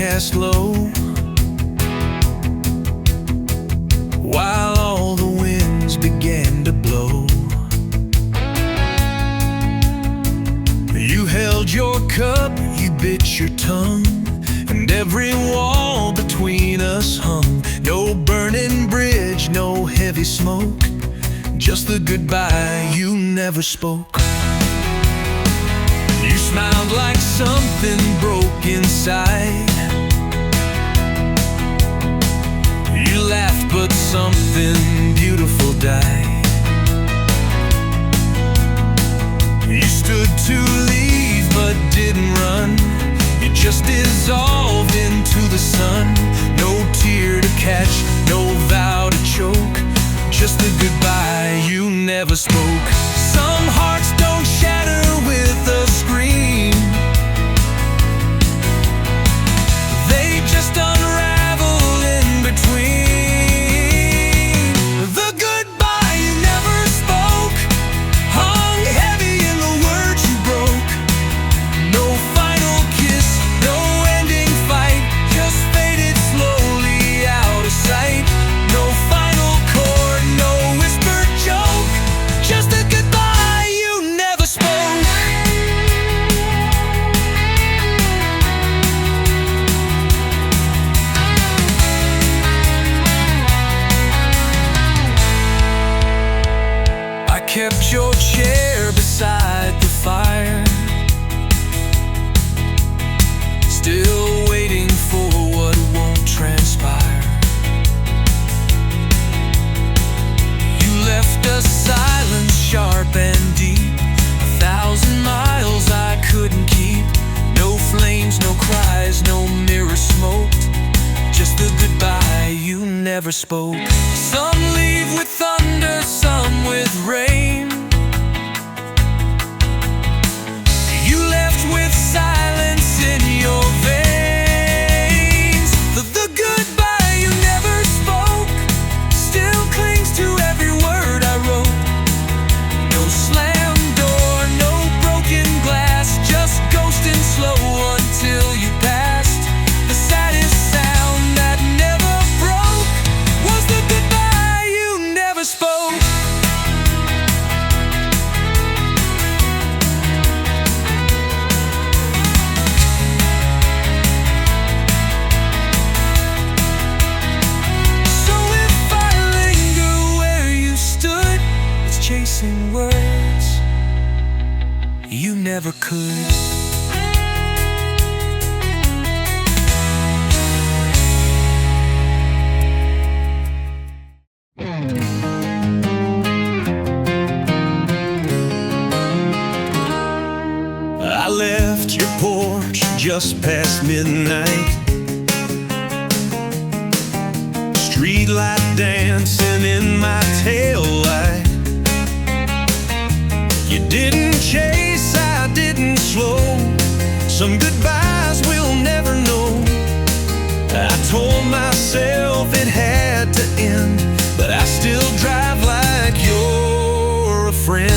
cast low, while all the winds began to blow. You held your cup, you bit your tongue, and every wall between us hung. No burning bridge, no heavy smoke, just the goodbye you never spoke. You smiled like something broke inside. You laughed but something beautiful died. You stood to leave but didn't run. You just dissolved into the sun. No tear to catch, no vow to choke, just the goodbye you never spoke. Some hearts don't shatter with a scream, they just unravel in between. The goodbye you never spoke hung heavy in the words you broke. No final kiss, no ending fight, just faded slowly out of sight. No final chord, no whispered joke, just a goodbye you never spoke. I kept your chair beside the fire, still waiting for what won't transpire. You left a silence sharp and deep, 1,000 miles I couldn't keep. No flames, no cries, no mirror smoked, just the goodbye you never spoke. Some leave with thunder, some with rain. You left with silence in your veins. The goodbye you never spoke still clings to every word I wrote. No slammed door, no broken glass, just ghosting slow until you passed. The saddest sound that never broke was the goodbye you never spoke. So if I linger where you stood, it's chasing words you never could. I left your porch just past midnight, streetlight dancing in my taillight. You didn't chase, I didn't slow, some goodbyes we'll never know. I told myself it had to end, but I still drive like you're a friend.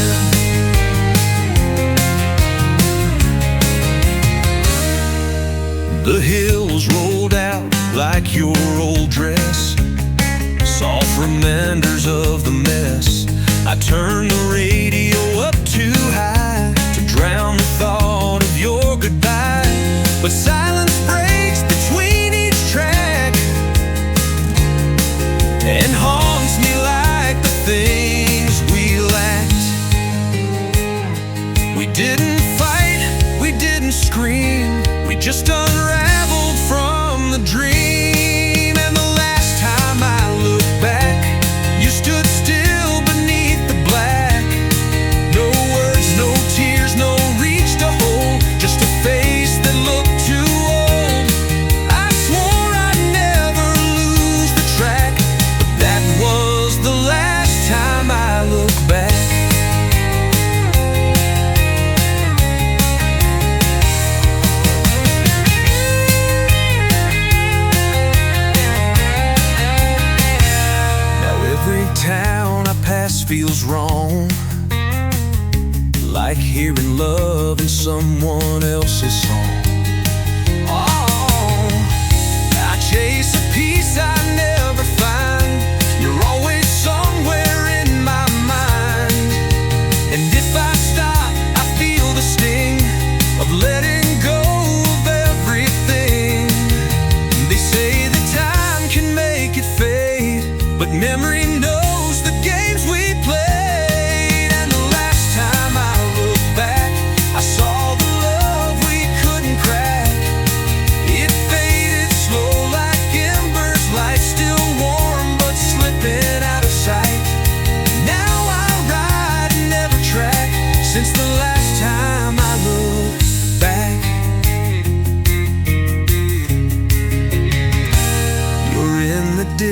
The hills rolled out like your old dress, soft reminders of the mess. I turned the radio up too high to drown the thought of your goodbye. But silence breaks between each track and haunts me like the things we lacked. We didn't fight, we didn't scream, we just unraveled from the dream. And the last time I looked back, you stood still beneath the black. No words, no tears, no reach to hold, just a face that looked too old. I swore I'd never lose the track, but that was the last time I looked back. Town I pass feels wrong, like hearing love in someone else's song. Oh,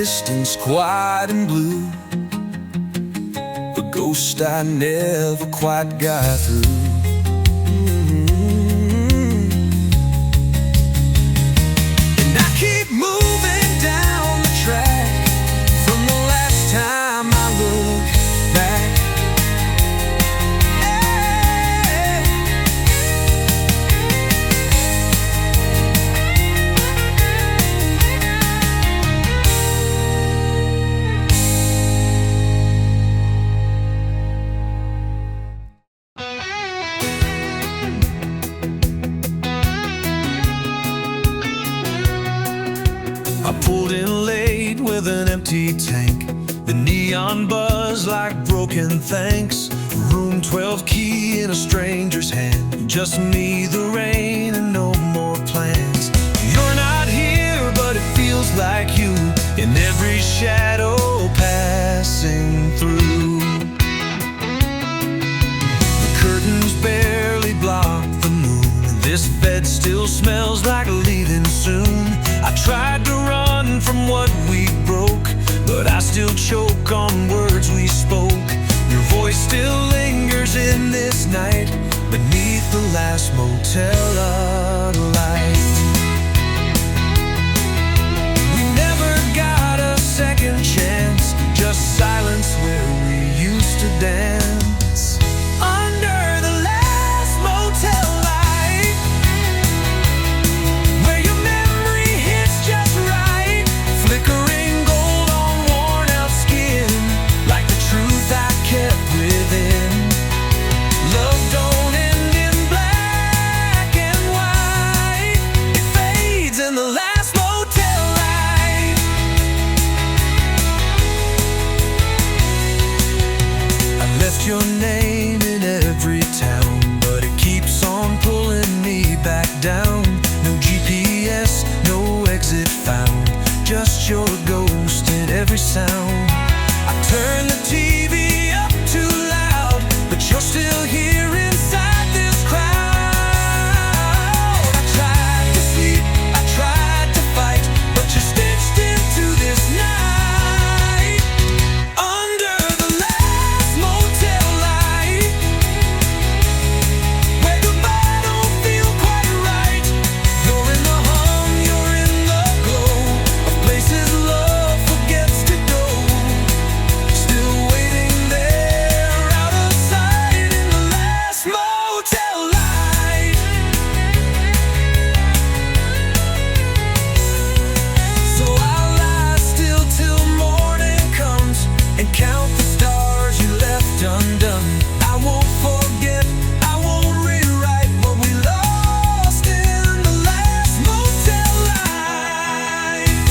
distance, quiet and blue, a ghost I never quite got through. And I keep moving down the track from the last time I look back. I pulled in late with an empty tank, the neon buzz like broken thanks. Room 12 key in a stranger's hand, just me, the rain, and no more plans. You're not here, but it feels like you, in every shadow passing through. The curtains barely block the moon, and this bed still smells like leaving soon. I tried to run from what we broke, but I still choke on words we spoke. Your voice still lingers in this night, beneath the last motel light. We never got a second chance, just silence where we used to dance. Under the last motel light, where your memory hits just right, flickering gold on worn out skin, like the truth I kept within. Love don't end in black and white, it fades in the last motel light. I left your name in every town, but it keeps on pulling me back down. No GPS, no exit found, just your ghost in every sound. I turn the TV up too loud, but you're still here inside this crowd. I tried to sleep, I tried to fight, but you're stitched into this night. Under the last motel light, where goodbye don't feel quite right. You're in the hum, you're in the glow of places love forgets to go. Still waiting there, out of sight, in the last motel light. So I'll lie still till morning comes, and count the stars you left undone. I won't forget, I won't rewrite what we lost in the last motel light.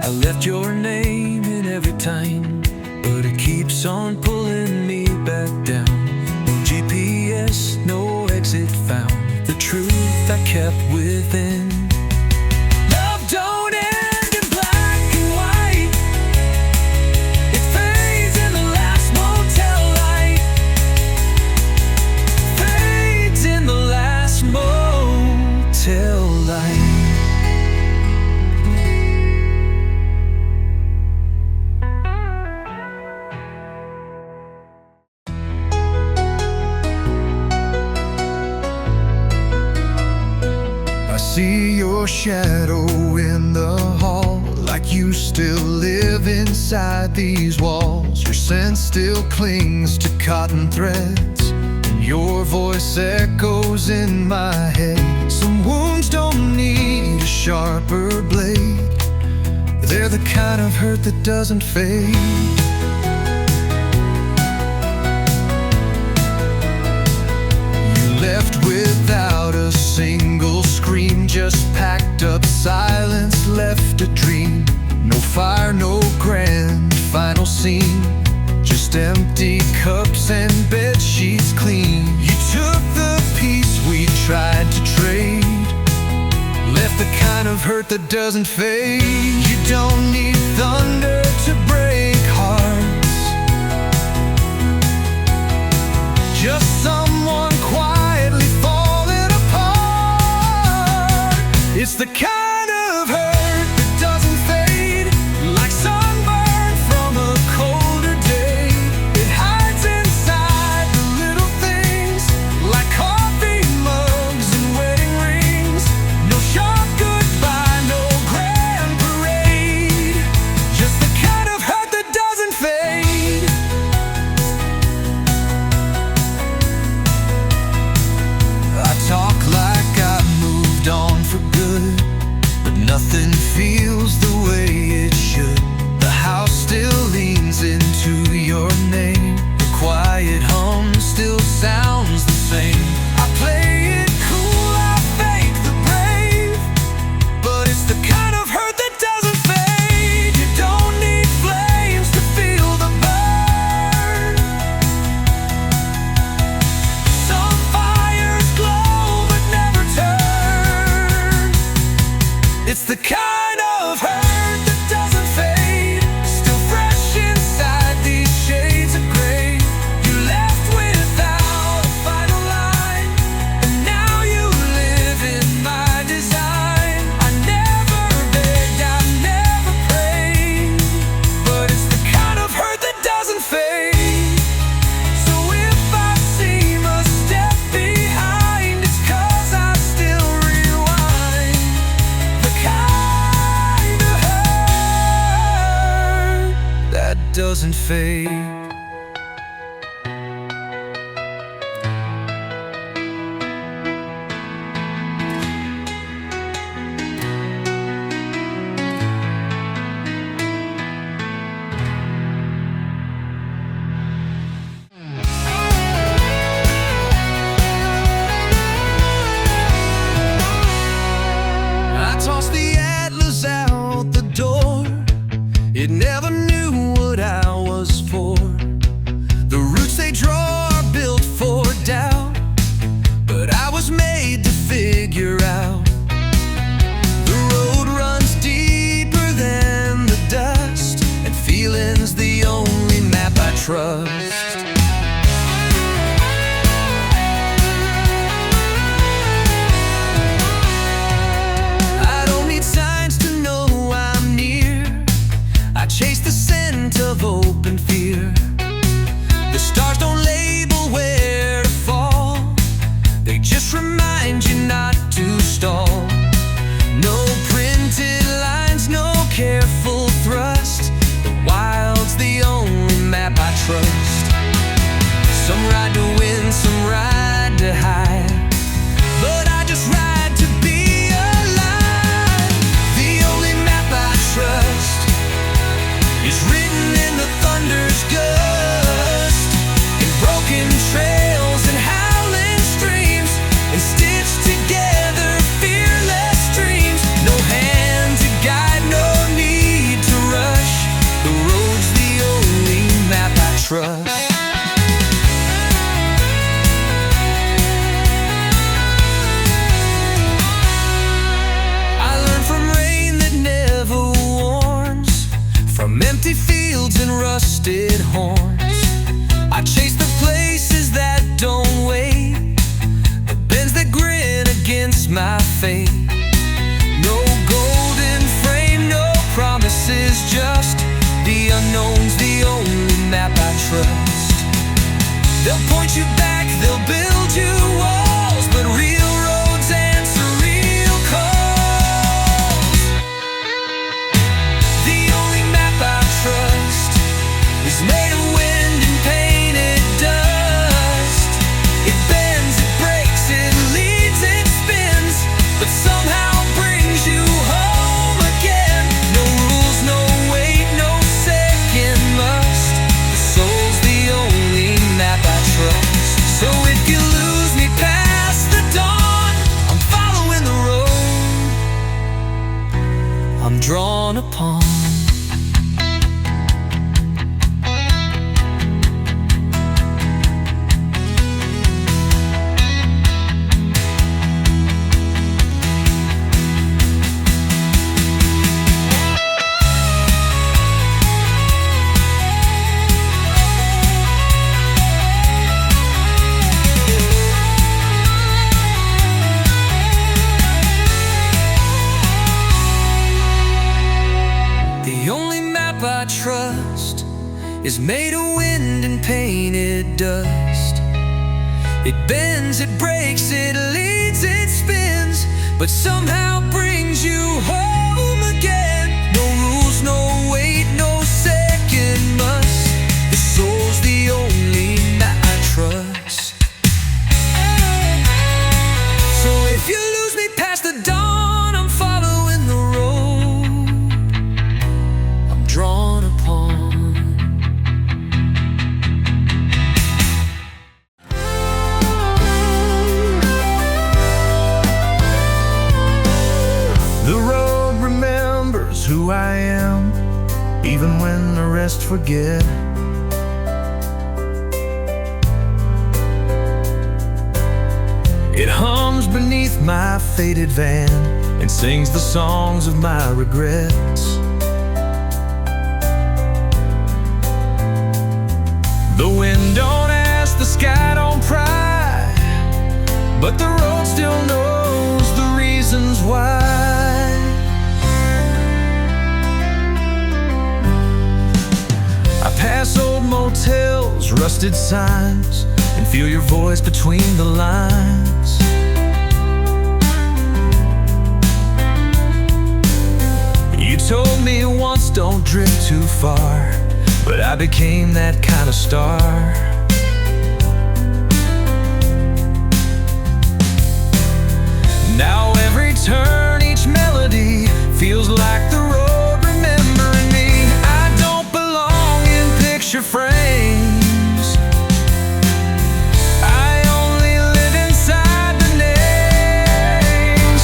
I left your name in every time, but it keeps on pulling me back down. No GPS, no exit found, the truth I kept within. Love don't end in black and white, it fades in the last motel light. Fades in the last motel light. I see your shadow in the hall, like you still live inside these walls. Your scent still clings to cotton threads, and your voice echoes in my head. Some wounds don't need a sharper blade, they're the kind of hurt that doesn't fade. You left without a single scream, just packed up silence, left a dream. No fire, no grand final scene, just Just empty cups and bed sheets clean. You took the peace we tried to trade, left the kind of hurt that doesn't fade. You don't need thunder to break hearts, just someone quietly falling apart. It's the kind of hurt that doesn't fade, like sunburn from a colder day. It hides inside the little things, like coffee mugs and wedding rings. No sharp goodbye, no grand parade, just the kind of hurt that doesn't fade. I talk like I've moved on for good, but nothing feels the way it should. The house still leans into your name, the quiet hum still sounds the same. I play it cool, I fake the brave, but it's the kind of hurt that doesn't fade. You don't need flames to feel the burn. Some fires glow but never turn. It's the kind of hurt that doesn't fade, still fresh inside these shades of gray. You left without a final line, and now you live in my design. I never begged, I never prayed, but it's the kind of hurt that doesn't fade. So if I seem a step behind, it's 'cause I still rewind. The kind of hurt that doesn't fade. I tossed the atlas out the door. It never knew what I was for. The roots they draw are built for doubt, but I was made to figure out. The road runs deeper than the dust, and feeling's the only map I trust. I don't need signs to know I'm near. I chase the scent of open fear. The stars don't label where to fall, they just remind you not to stall. No printed lines, no careful thrust. The wild's the only map I trust. Some ride to win, some ride to hide, but I just ride to be alive. The only map I trust is written in the thunder's gust, in broken trails and howling streams, and stitched together fearless dreams. No hand to guide, no need to rush. The road's the only map I trust. I learned from rain that never warns, from empty fields and rusted horns. I chase the places that don't wait, the bends that grin against my fate. No golden frame, no promises, just the unknown's the only map I trust. They'll point you back, they'll build you walls, but real roads answer real calls. The only map I trust is made of wind and painted dust. It bends, it breaks, it leads, it spins, but somehow brings you home again. No rules, no weight, no second must. The soul's the only map I trust. So if you lose me, I trust is made of wind and painted dust. It bends, it breaks, it leads, it spins, but somehow brings you home again. No rules, no weight, no second must. The soul's the only I trust. So if you lose me past the dawn, I'm following the road I'm drawn upon. The road remembers who I am, even when the rest forget. It hums beneath my faded van and sings the songs of my regrets. The wind don't ask, the sky don't pry, but the road still knows the reasons why. I pass old motels, rusted signs, and feel your voice between the lines. You told me once, don't drift too far, but I became that kind of star. Now every turn, each melody feels like the road remembering me. I don't belong in picture frames, I only live inside the names.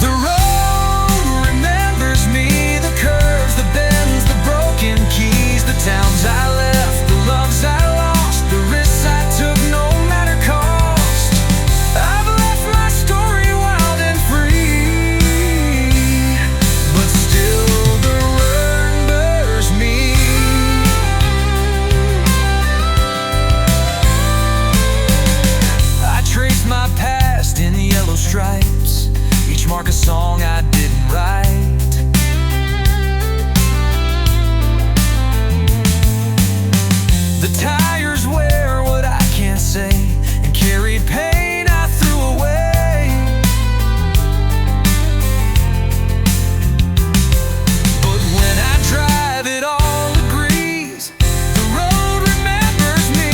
The road remembers me, the curves, the bends, the broken keys, the towns I left, the loves I lost, the risks I took no matter cost. I've left my story wild and free, but still the road bears me. I trace my past in yellow stripes, each mark a song I didn't write. The tires wear what I can't say, and carried pain I threw away. But when I drive, it all agrees, the road remembers me.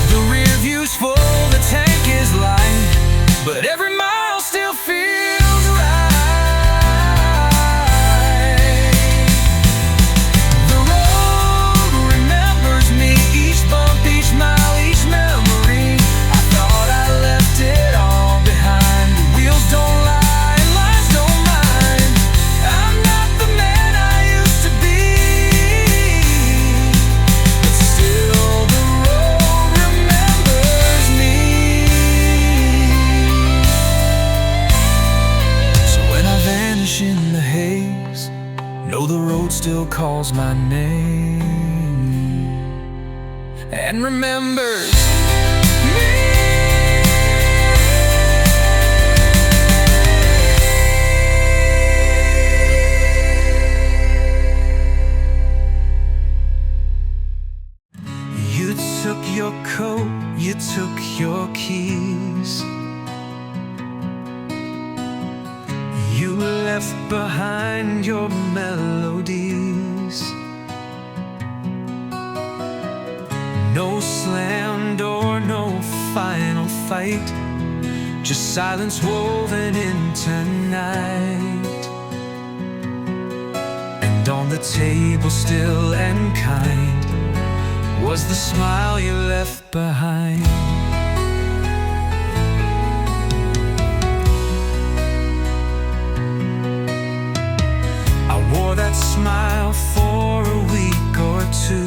The rear view's full, the tank is light, but every mile still feels right. The road remembers me, each bump, each mile, each memory. I thought I left it all behind. The wheels don't lie, lies don't mind. I'm not the man I used to be, but still the road remembers me. So when I vanish in the haze, know the road still calls my name and remembers me. You took your coat, you took your keys, you left behind your melodies. No slam door, no final fight, just silence woven into night. And on the table, still and kind, was the smile you left behind. I wore that smile for a week or two,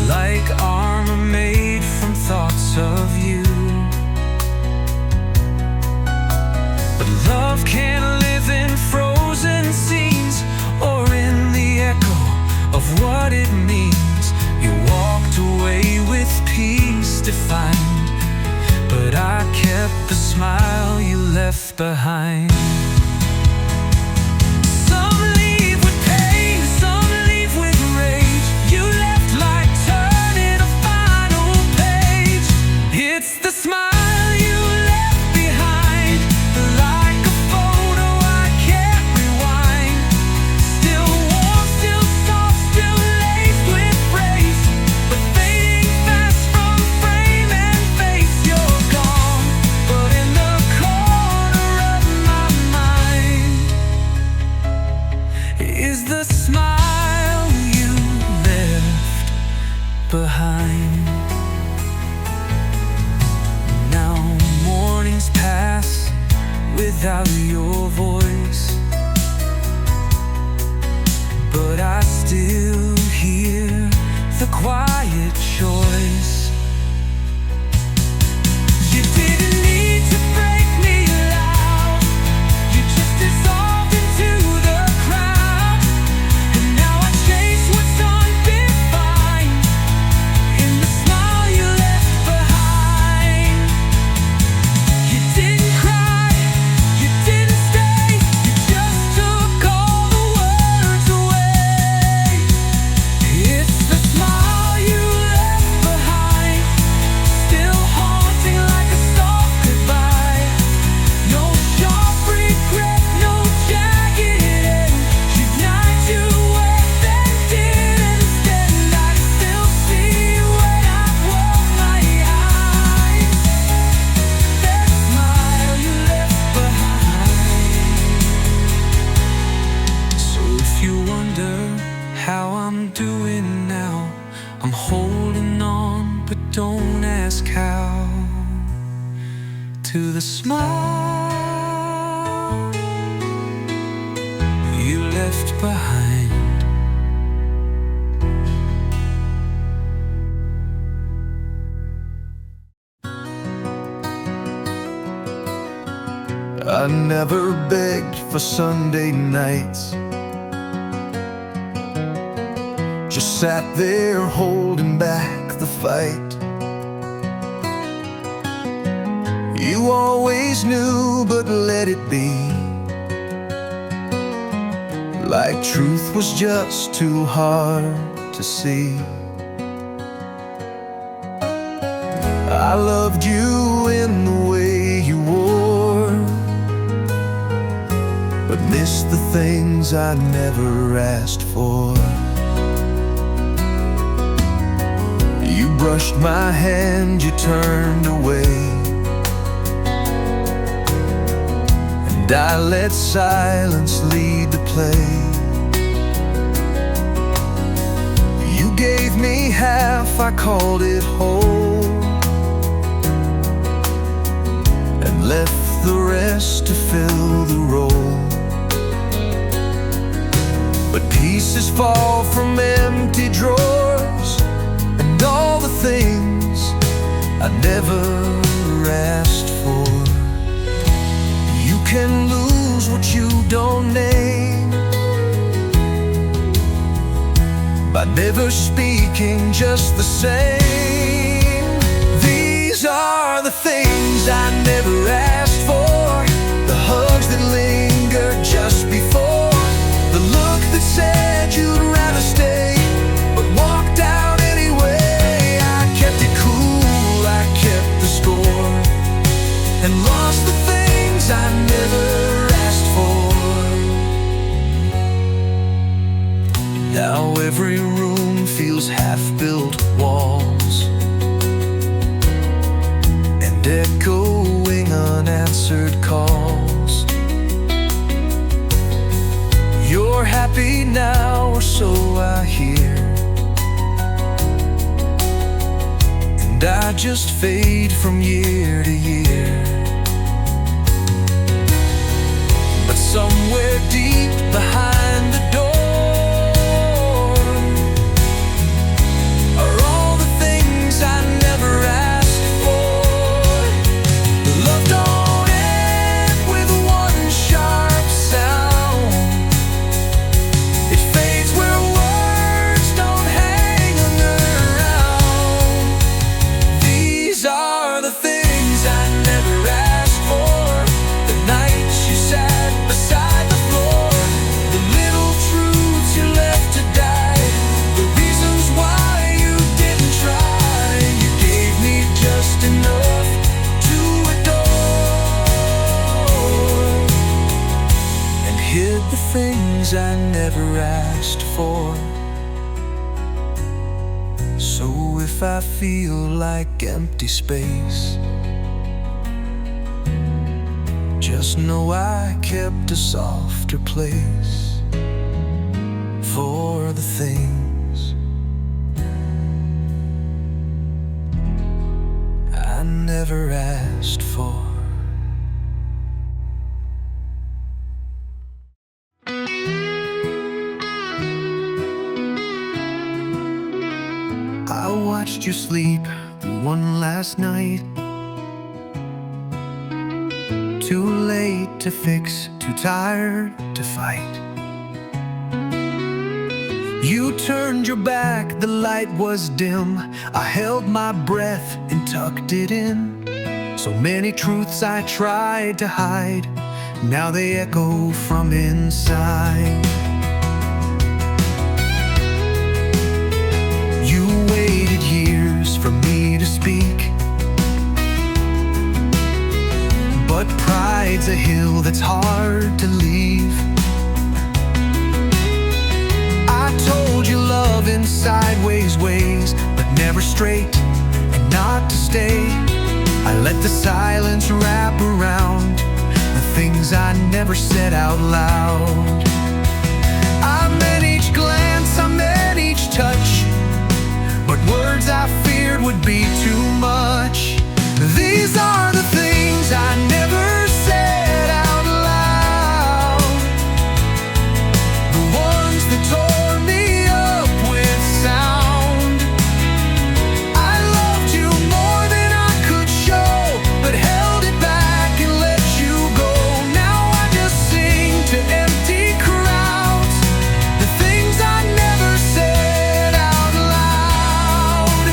like armor made from thoughts of you. But love can't live in frozen scenes or in the echo of left behind. Some leave with pain, some leave with rage. You left like turning a final page. It's the smile you left behind, like a photo I can't rewind. Still warm, still soft, still laced with grace, but fading fast from frame and face. You're gone, but in the corner of my mind is the smile you left behind. Now mornings pass without your voice, but I still hear the quiet choice. You didn't need to break me loud, you just dissolved into the crowd. And now I chase what's undefined in the smile you left behind. You didn't cry, you didn't stay, you just took all the words away. It's the smile you left behind, still haunting like a soft goodbye. No sharp regret, no jagged end. You'd not do what then did instead. I still see when I close my eyes, that smile you left behind. So if you wonder how I'm doing now, I'm holding on, but don't ask how, to the smile you left behind. I never begged for Sunday nights, just sat there holding back the fight. You always knew, but let it be, like truth was just too hard to see. I loved you in the way you wore, but missed the things I never asked for. You brushed my hand, you turned away, and I let silence lead the play. You gave me half, I called it whole, and left the rest to fill the role. But pieces fall from empty drawers, and all the things I never asked for. You can lose what you don't name by never speaking just the same. These are the things I never asked for, the hugs that lingered just before, the look that said you'd rather stay, but walked out anyway. I kept it cool, I kept the score, and lost the things I never asked for. Now every room feels half-built walls, and echoing unanswered calls. You're happy now, or so I hear, and I just fade from year to year. But somewhere deep behind the door are all the things I never asked for. Love don't end with one sharp sound, it fades where words don't hang around. These are the things I never things I never asked for. So if I feel like empty space, just know I kept a softer place for the things I never asked for. I watched you sleep one last night. Too late to fix, too tired to fight. You turned your back, the light was dim. I held my breath and tucked it in. So many truths I tried to hide, now they echo from inside. You waited years for me to speak, but pride's a hill that's hard to leave. I told you love in sideways ways, but never straight, and not to stay. I let the silence wrap around the things I never said out loud. I meant each glance, I meant each touch, but words I feared would be too much. These are the things I never said out loud, the ones that tore me up with sound. I loved you more than I could show, but held it back and let you go. Now I just sing to empty crowds, the things I never said out loud.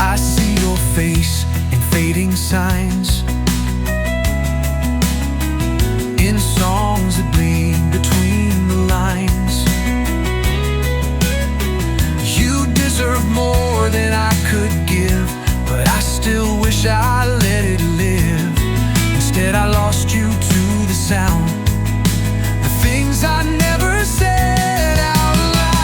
I see your face in fading signs, in songs that bleed between the lines. You deserve more than I could give, but I still wish I let it live. Instead I lost you to the sound, the things I never said out loud.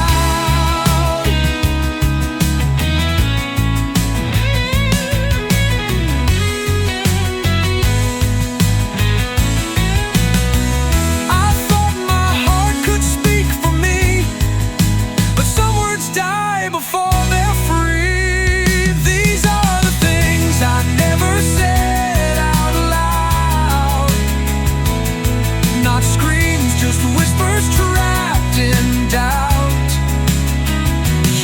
I thought my heart could speak for me, but some words die before they're free. These are the things I never said out loud. Not screams, just whispers trapped in doubt.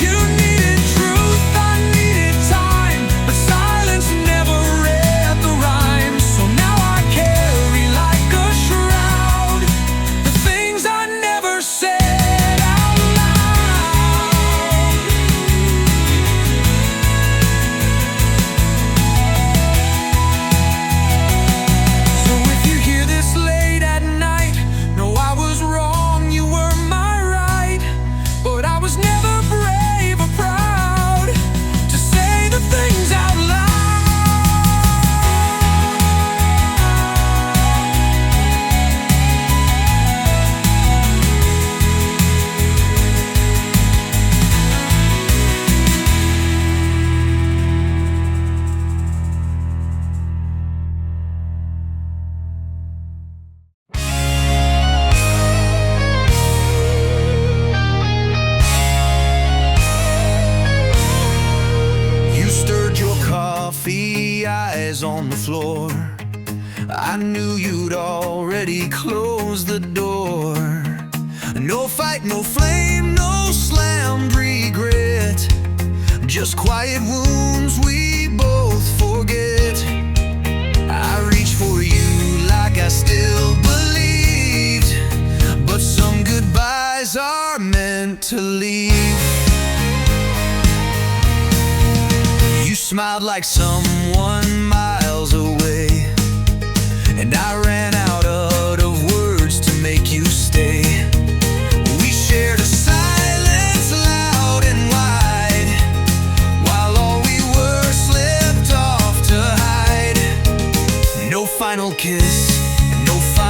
You needed truth, I needed time, but silence never read the rhyme. So now I carry like a shroud the things I never said out loud. So if you hear this late at night, know I was wrong, you were my right, but I was never brave or proud to say the things out loud. You stirred your coffee, eyes on the floor. I knew you'd already closed the door. No fight, no flame, no slammed regret, just quiet wounds we both forget. I reach for you like I still believed, but some goodbyes are meant to leave. You smiled like someone miles away, and I ran out of words to make you stay. We shared a silence loud and wide, while all we were slipped off to hide. No final kiss, no final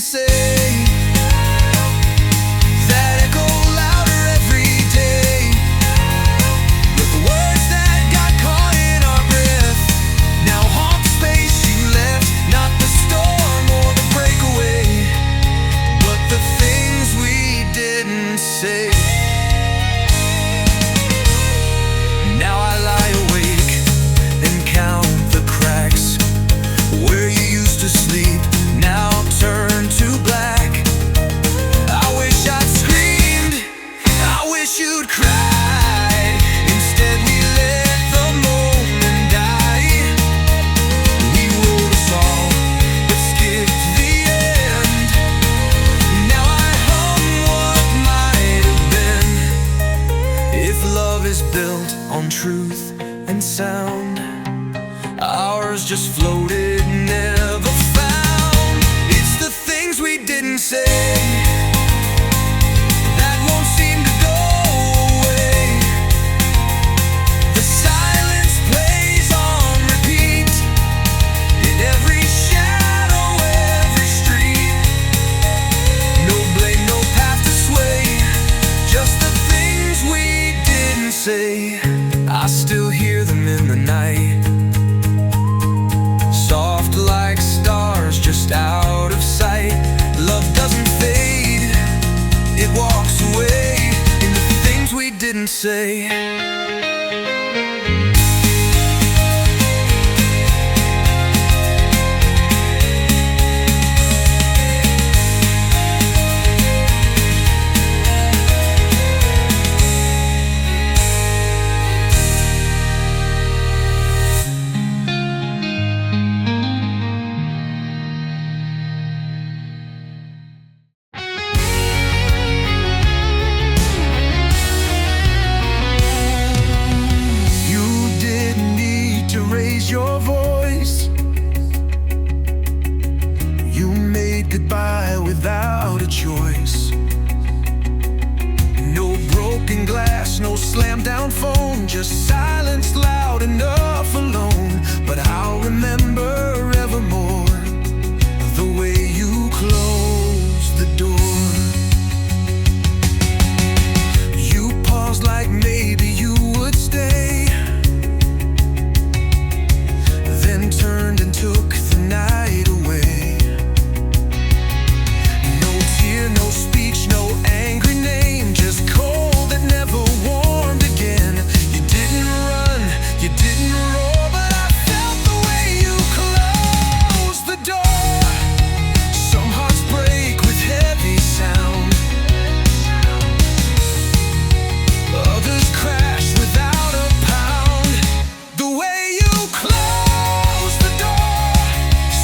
say, that echo louder every day. But the words that got caught in our breath now haunt the space you left. Not the storm or the breakaway, but the things we didn't say. Now I lie awake and count the cracks where you used to sleep, now turn to black. I wish I'd screamed, I wish you'd cried. Instead we let the moment die. We wrote a song but skipped the end. Now I hum what might have been. If love is built on truth and sound, ours just floated, never found. It's the things we didn't say that won't seem to go away. The silence plays on repeat in every shadow, every street. No blame, no path to sway, just the things we didn't say. I still hear them in the night, soft like stars just out of sight. Love doesn't fade, it walks away in the things we didn't say. Your voice, you made goodbye without a choice. No broken glass, no slammed down phone, just silence loud enough alone. But I'll remember evermore the way you closed the door. You paused like maybe you would stay, then turned and took the night away. No tear, no speech, no angry name, just cold that never warmed again. You didn't run, you didn't roar, but I felt the way you closed the door. Some hearts break with heavy sound, others crash without a pound. The way you closed the door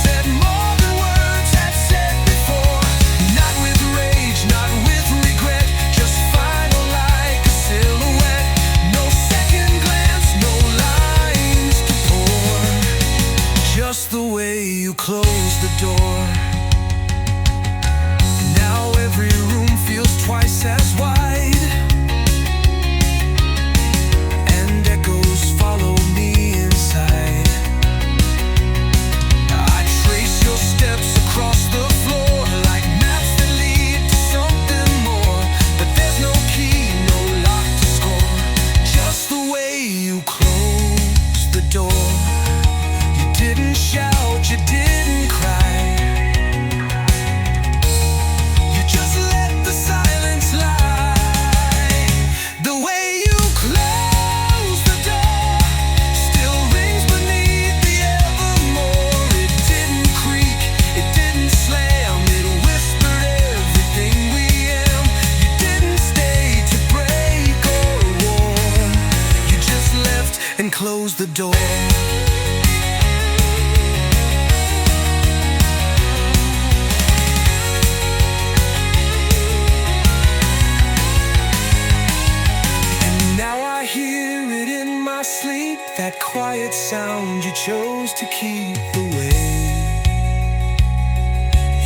said more than words had said before. Not with rage, not with regret, just final like a silhouette. No second glance, no lines to pour, just the way you closed the door. Now every room feels twice as wide, and echoes follow me inside. I trace your steps across the floor like maps that lead to something more. But there's no key, no lock to score, just the way you closed the door. You didn't shout, you didn't cry, you just let the silence lie. The way you closed the door still rings beneath the evermore. It didn't creak, it didn't slam, it whispered everything we am. You didn't stay to break or warn, you just left and closed the door. And now I hear it in my sleep, that quiet sound you chose to keep away.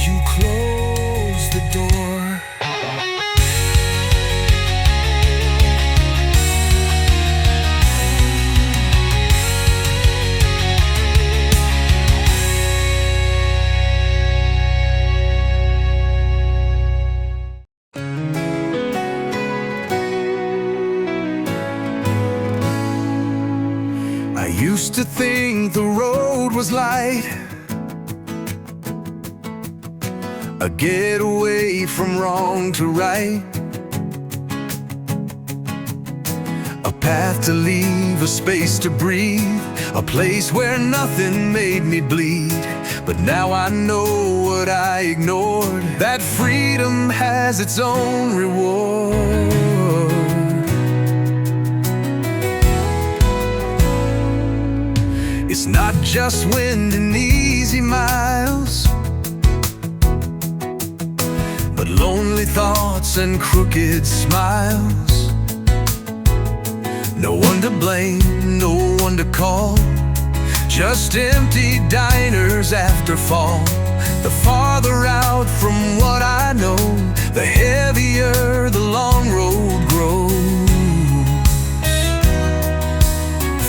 You closed the door. used to think the road was light, a getaway from wrong to right, a path to leave, a space to breathe, a place where nothing made me bleed. But now I know what I ignored, that freedom has its own reward. It's not just wind and easy miles, but lonely thoughts and crooked smiles. No one to blame, no one to call, just empty diners after fall. The farther out from what I know, the heavier the long road grows.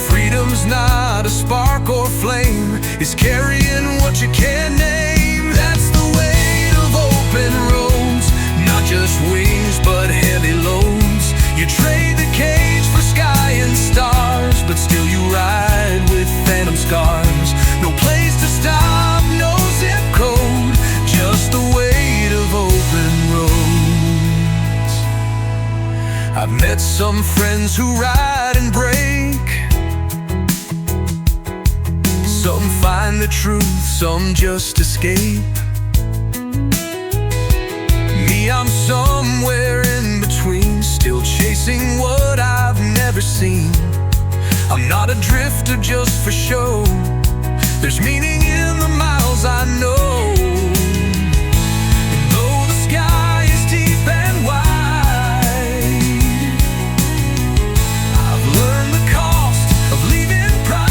Freedom's not a spark or flame, it's carrying what you can't name. That's the weight of open roads, not just wings but heavy loads. You trade the cage for sky and stars, but still you ride with phantom scars. No place to stop, no zip code, just the weight of open roads. I've met some friends who ride and break, some find the truth, some just escape. Me, I'm somewhere in between, still chasing what I've never seen. I'm not a drifter just for show, there's meaning in the miles I know. And though the sky is deep and wide, I've learned the cost of leaving pride.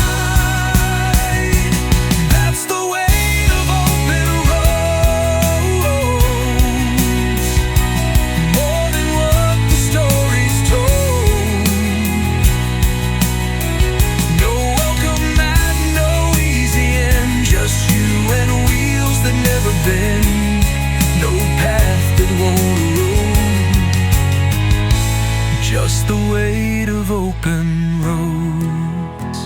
That's the weight of open roads, more than what the stories told. No welcome mat, no easy end, just you and wheels that never bend, no path that won't erode, just the weight of open roads.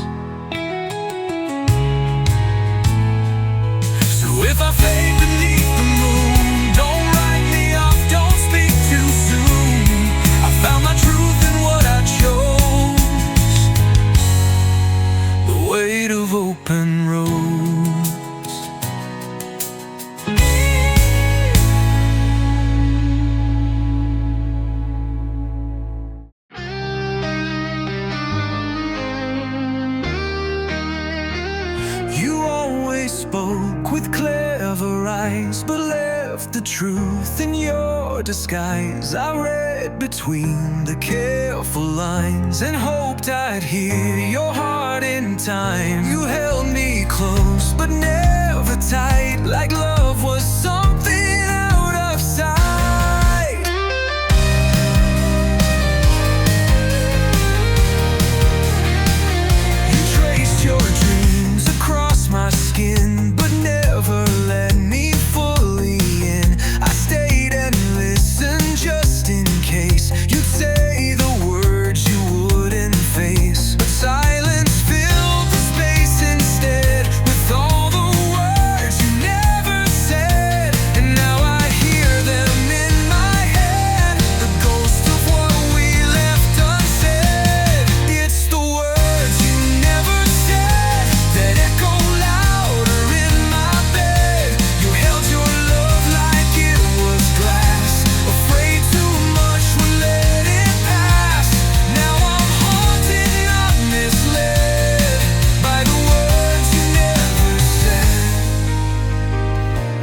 So if I fade beneath the moon, don't write me off, don't speak too soon. I found my truth in what I chose, the weight of open roads. You always spoke with clever eyes, but left the truth in your disguise. I read between the careful lines and hoped I'd hear your heart in time. You held me close, but never tight, like love was something out of sight. You traced your dreams across my skin, but never let me fully in. I stayed and listened just in case you'd say the words you wouldn't face. But silence filled the space instead, with all the words you never said. And now I hear them in my head, the ghost of what we left unsaid. It's the words you never said that echo louder in my bed. You held your love like it was glass, afraid too much would let it pass. Now I'm haunted, not misled, by the words you never said.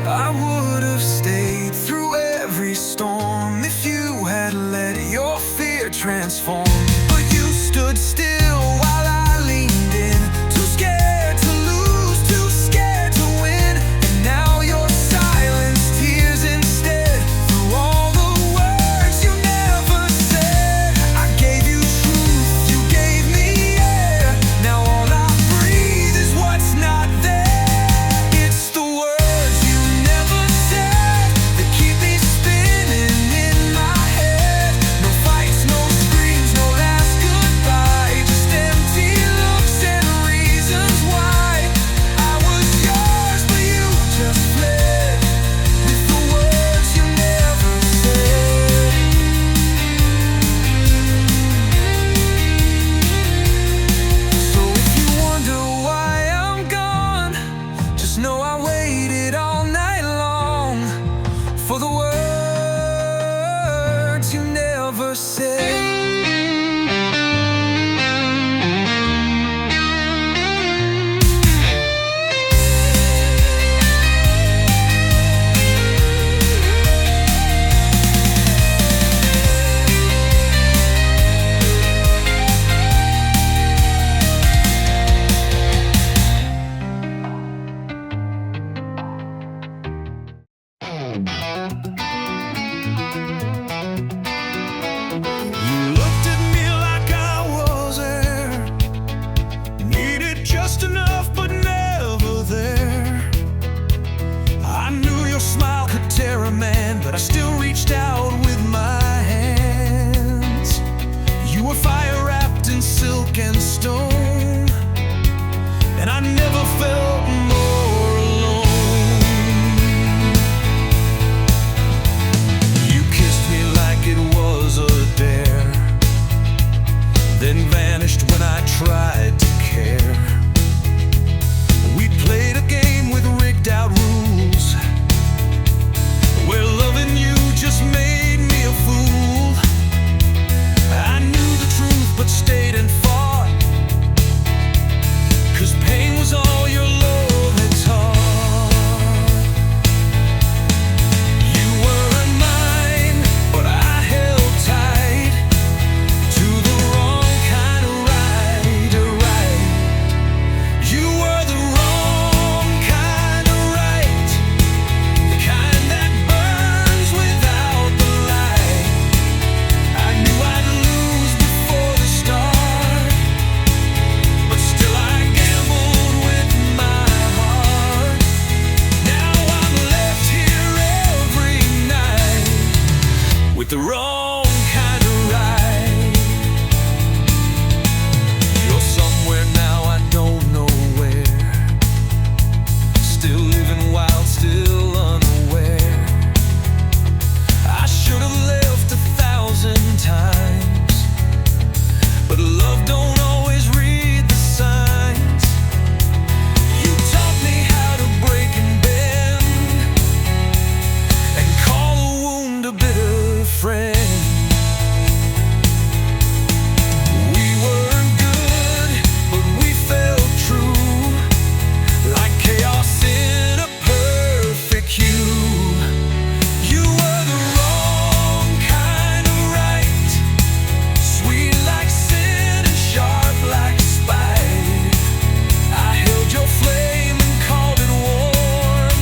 I would have stayed through every storm if you had let your fear transform. But you stood still while I leaned in, too scared to lose, too scared to win. And now your silence tears instead, through all the words you never said. I gave you truth, you gave me air, now all I breathe is what's not there. It's the words you never said that keep me spinning in my head. No fights, no screams, no ever said. But I still reached out with my hands. You were fire wrapped in silk and stone, and I never felt more alone. You kissed me like it was a dare, then vanished when I tried to care. We played a game with rigged out rules, where loving you just made me a fool. I knew the truth but stayed and fought, 'cause pain was all your love had taught. You weren't mine, but I held tight to the wrong kind of right. You were the wrong kind of right, the kind that the wrong kind of right. You're somewhere now, I don't know where, still living wild, still unaware. I should have left 1,000 times, but love don't always read the signs. You taught me how to break and bend, and call a wound a bitter friend. We weren't good, but we felt true, like chaos in a perfect hue. You were the wrong kind of right, sweet like sin and sharp like spite. I held your flame and called it warm.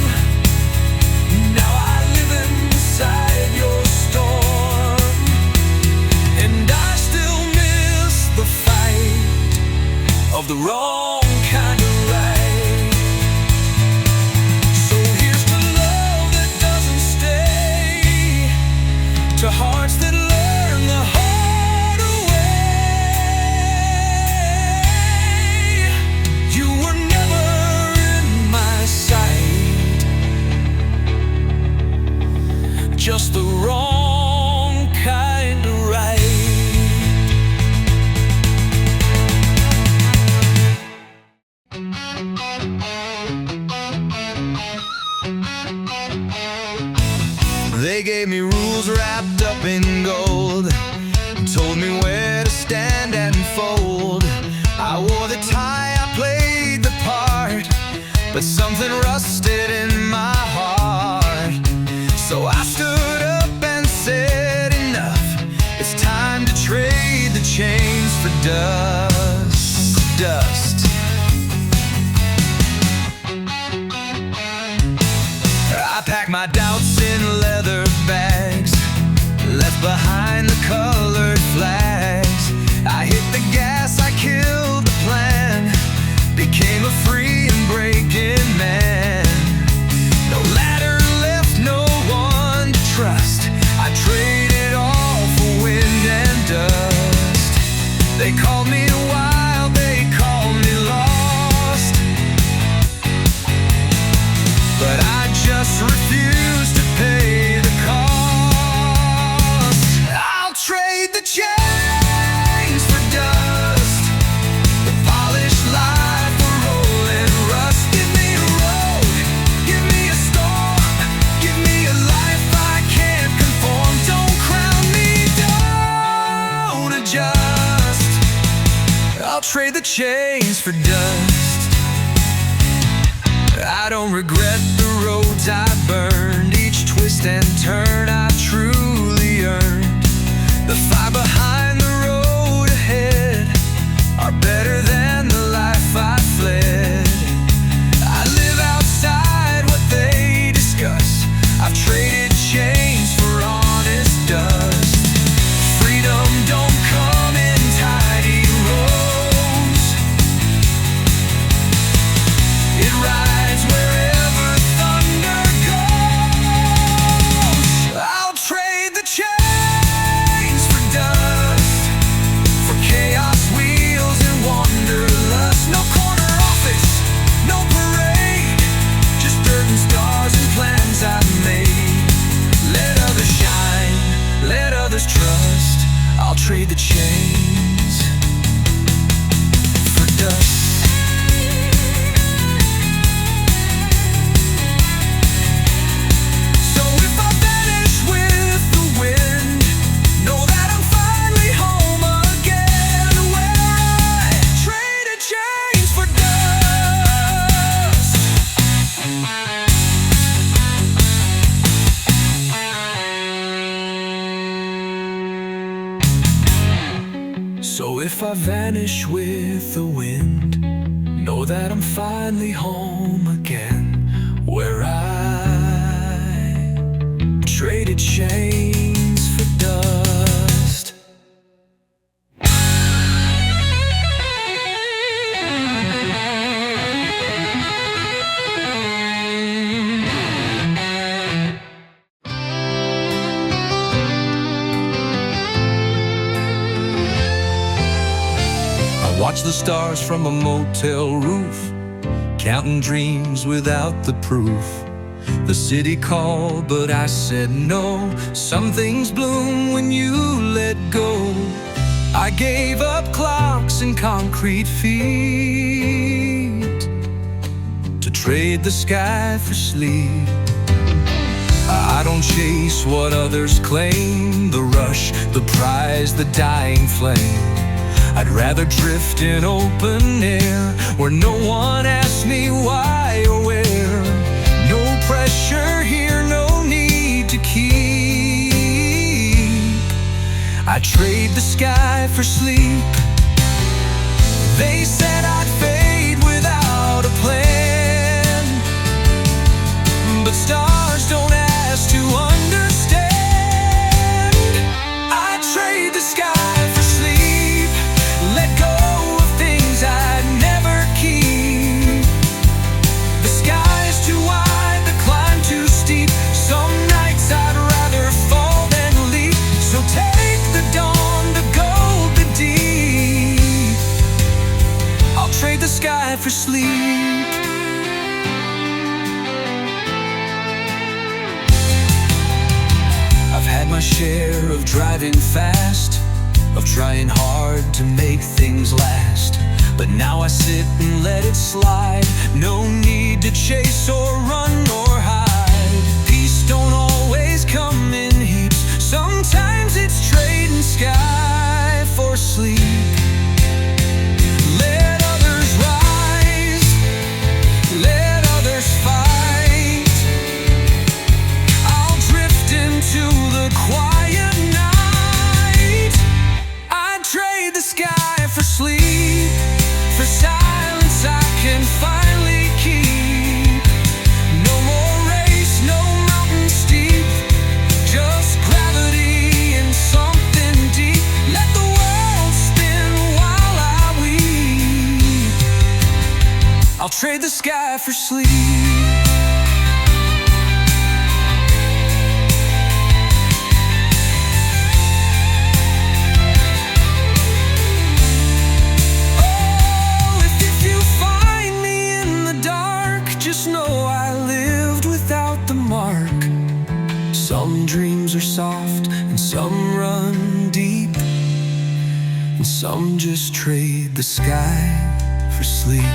Now I live inside your storm, and I still miss the fight of the wrong kind of right. So here's to love that doesn't stay, to hearts that learn the hard way. You were never in my sight, just the wrong kind of right. They gave me rules wrapped up in gold, told me where to stand and fold. I wore the tie, I played the part, but something rusted in my heart. So I stood up and said enough, it's time to trade the chains for dust. I packed my doubts in leather bags, left behind the colored flags. I hit the gas, I killed the plan, became a free and breaking man. No ladder left, no one to trust, I traded all for wind and dust. They called me the chains for dust. I don't regret the roads I burned, each twist and turn I truly earned. The fire behind the road ahead are better than the life I fled. I live outside what they discuss. I've traded chains for honest dust. Freedom don't come in tidy rows. It rides wherever thunder goes. I'll trade the chains for dust, for chaos wheels and wanderlust. No corner office, no parade, just dirt and stars and plans I've made. Let others shine, let others trust. I'll trade the chains for dust. So if I vanish with the wind, know that I'm finally home again, where I traded chains for dust. So if I vanish with the wind, know that I'm finally home again, where I traded chains for dust. Watch the stars from a motel roof, counting dreams without the proof. The city called, but I said no. Some things bloom when you let go. I gave up clocks and concrete feet to trade the sky for sleep. I don't chase what others claim, the rush, the prize, the dying flame. I'd rather drift in open air, where no one asks me why or where. No pressure here, no need to keep. I trade the sky for sleep. They said I'd fade without a plan, but stars don't ask to understand. I trade the sky for sleep, let go of things I'd never keep. The sky's too wide, the climb too steep. Some nights I'd rather fall than leap. So take the dawn to go the deep. I'll trade the sky for sleep. I've had my share of driving fast, of trying hard to make things last, but now I sit and let it slide. No need to chase or run or hide. Peace don't always come in heaps. Sometimes it's trading sky for sleep. Let others rise, let others fight. I'll drift into the quiet night. I'd trade the sky for sleep, for silence I can finally keep. No more race, no mountain steep, just gravity and something deep. Let the world spin while I weep. I'll trade the sky for sleep. Some dreams are soft and some run deep, and some just trade the sky for sleep.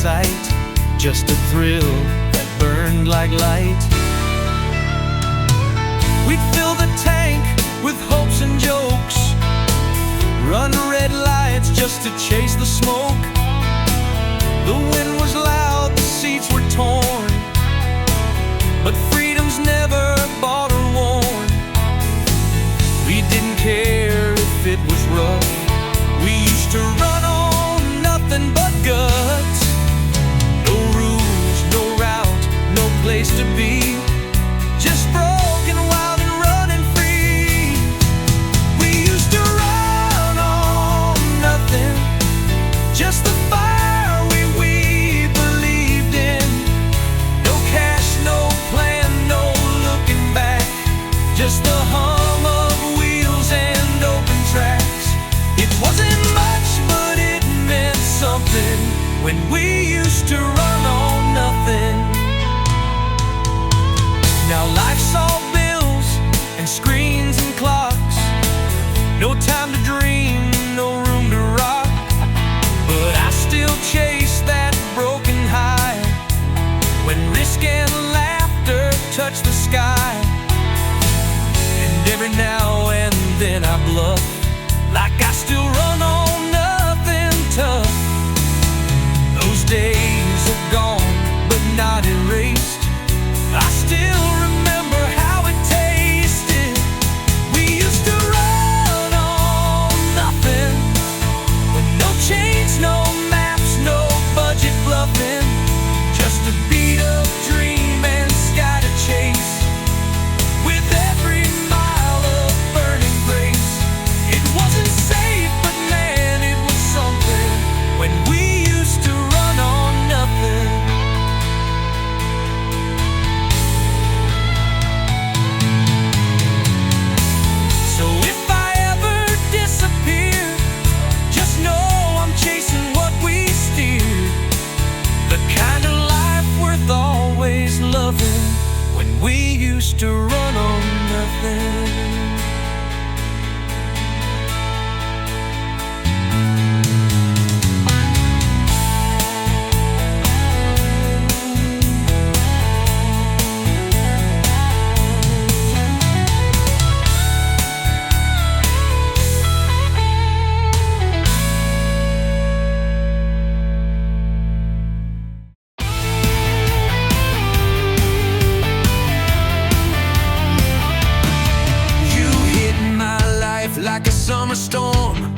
sight, just a thrill that burned like light. We'd fill the tank with hopes and jokes, run red lights just to chase the smoke. The wind was loud, the seats were torn, but freedom's never bought or worn. We didn't care if it was rough. We used to run on nothing but guts. No rules, no route, no place to be, just broken, wild and running free. We used to run on nothing, just the fire we believed in. No cash, no plan, no looking back, just the hum of wheels and open tracks. It wasn't much, but it meant something when we used to run on nothing. Now life's all bills and screens and clocks, no time to dream, no room to rock. But I still chase that broken high, when risk and laughter touch the sky. And every now and then I bluff, like I still run on nothing tough. Those days are gone, but not erased. I still remember how it tasted. We used to run on nothing, with no chains, no maps, no budget bluffing, just a beat up dream and sky to chase. With every mile of burning grace, it wasn't safe, but man, it was something when we used to run on nothing. So if I ever disappear, just know I'm chasing what we steered, the kind of life worth always loving, when we used to run on nothing. Like a summer storm,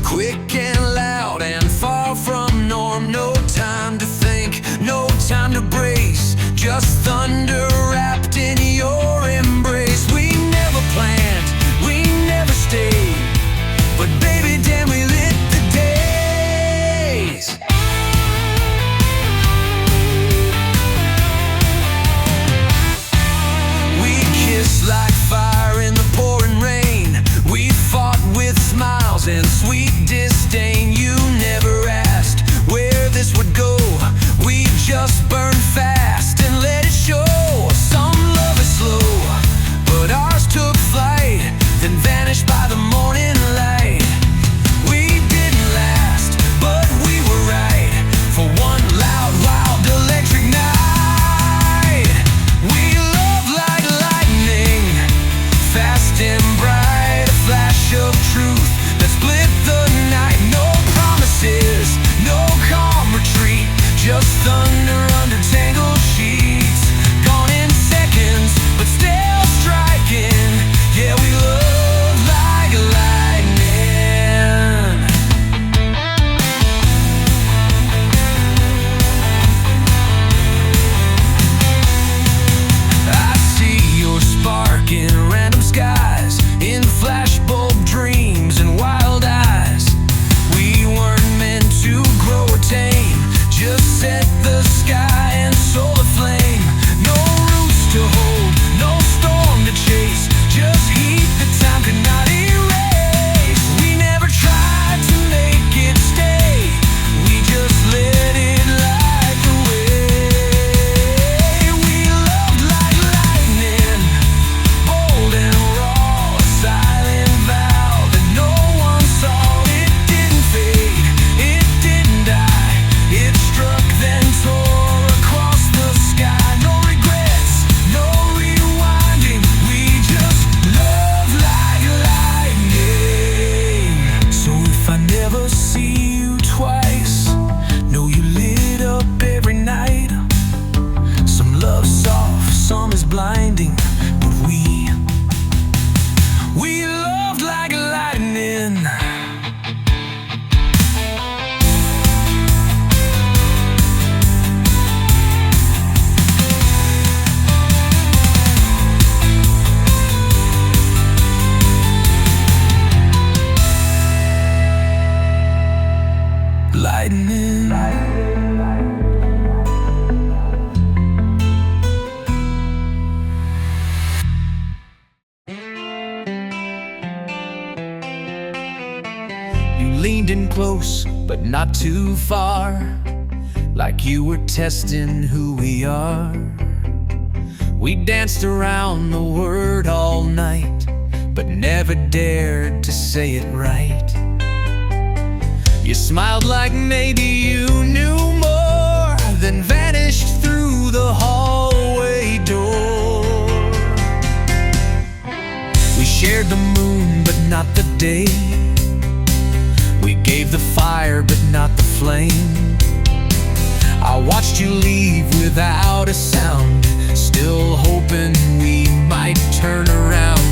quick and loud and far from norm. No time to think, no time to brace, just thunder wrapped in your embrace. We never planned, we never stayed, but baby damn we lit the days. We kissed like fire in the pouring rain. We fought with smiles and sweet disdain. You never asked where this would go. We just burned fast and let it show. Some love is slow, but ours took flight, then vanished by the morning light. We didn't last, but we were right, for one loud, wild, electric night. We love like lightning, fast and bright, a flash of truth that split the night. No promises, no calm retreat, just thunder under tangled sheets. Gone in seconds, but still striking. Yeah, we love like lightning. I see your spark in random skies, in flashbulb dreams and wild eyes. We weren't meant to grow or tame, just set the sky but not too far, like you were testing who we are. We danced around the word all night, but never dared to say it right. You smiled like maybe you knew more, then vanished through the hallway door. We shared the moon, but not the day. We gave the fire, but not the flame. I watched you leave without a sound, still hoping we might turn around.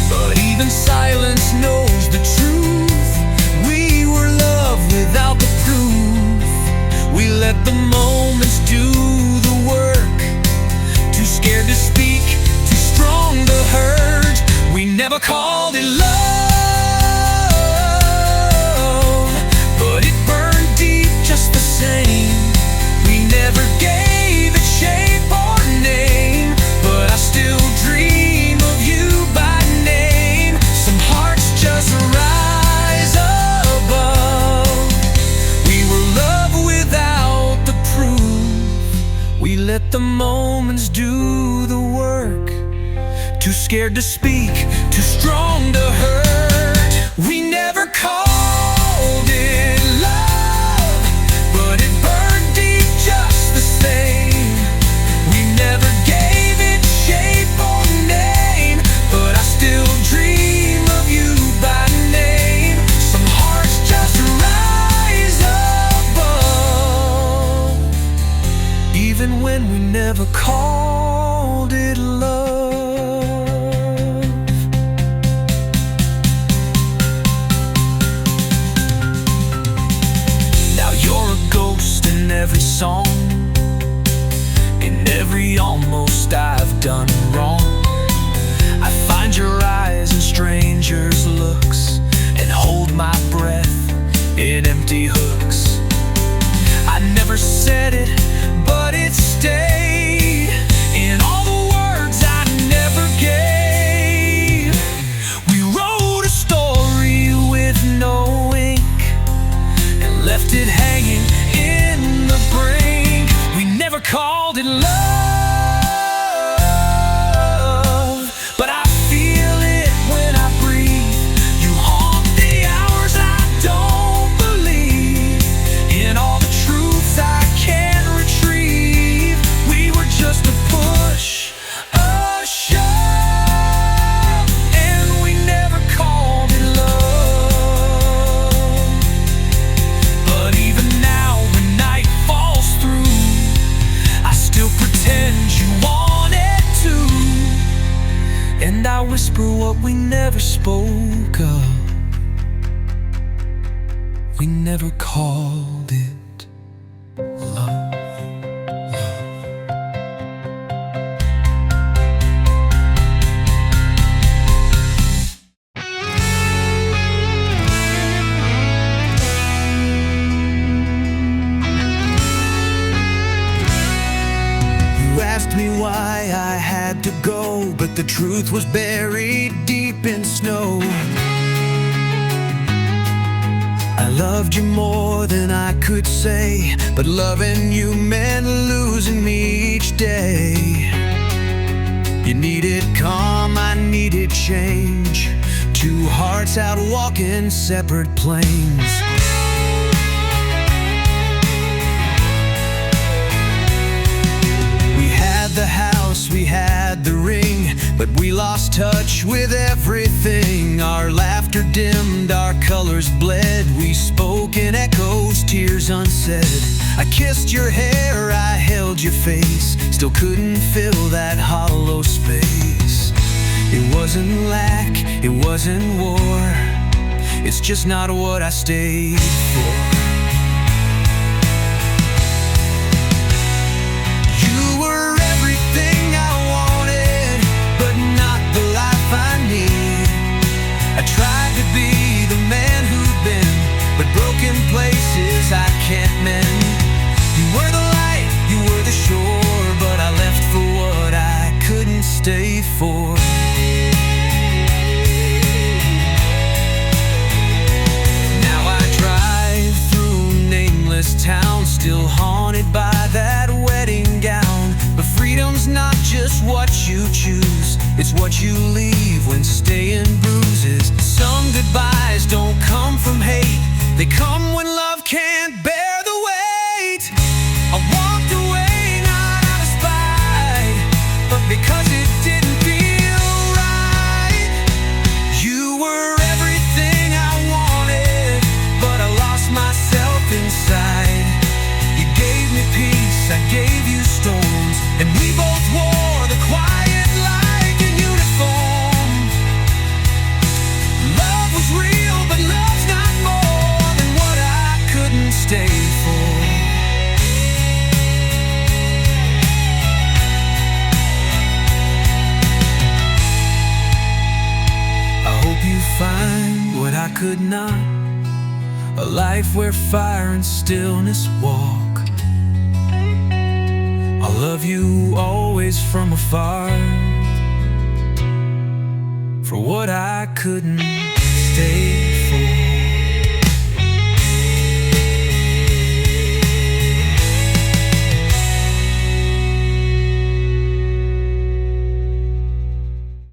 But even silence knows the truth. We were love without the proof. We let the moments do the work. Too scared to speak, too strong to hurt. We never called it love, but it burned deep just the same. We never gave it shape or name, but I still dream of you by name. Some hearts just rise above. We were love without the proof. We let the moments do the work. Too scared to speak, too strong to hurt. We never called it love, but it burned deep just the same. We never gave it shape or name, but I still dream of you by name. Some hearts just rise above, even when we never called it love. Every song, in every almost I've done wrong, I find your eyes in strangers' looks and hold my breath in empty hooks. I never said it, but it stayed in all the words I never gave. We wrote a story with no ink and left it hanging in the brink. We never called it love, but I feel it when I breathe. You haunt the hours I don't believe, in all the truths I can't retrieve. We were just a push, a shove, and we never called it love. But even now, when night falls through, I still pretend you wanted to, and I whisper what we never spoke of. We never called it love. You asked me why I had to go, but the truth was buried deep in snow. I loved you more than I could say, but loving you meant losing me each day. You needed calm, I needed change. Two hearts out walking separate planes. We had the house, we had the ring, but we lost touch with everything. Our laughter dimmed, our colors bled. We spoke in echoes, tears unsaid. I kissed your hair, I held your face, still couldn't fill that hollow space. It wasn't lack, it wasn't war, it's just not what I stayed for. You were everything I wanted, but not the life I need. I tried to be the man who'd been, but broken places I can't mend. You were the light, you were the shore, but I left for what I couldn't stay for. Now I try still haunted by that wedding gown. But freedom's not just what you choose, it's what you leave when staying bruises. Some goodbyes don't come from hate, they come when love can't bear the weight. I walked away not out of spite, but because it didn't feel right. You were everything I wanted, but I lost myself inside. You gave me peace, I gave you storms, and we both wore the quiet like a uniform. Love was real, but love's not more than what I couldn't stay for. I hope you find what I could not, a life where fire and stillness walk. I'll love you always from afar, for what I couldn't stay for.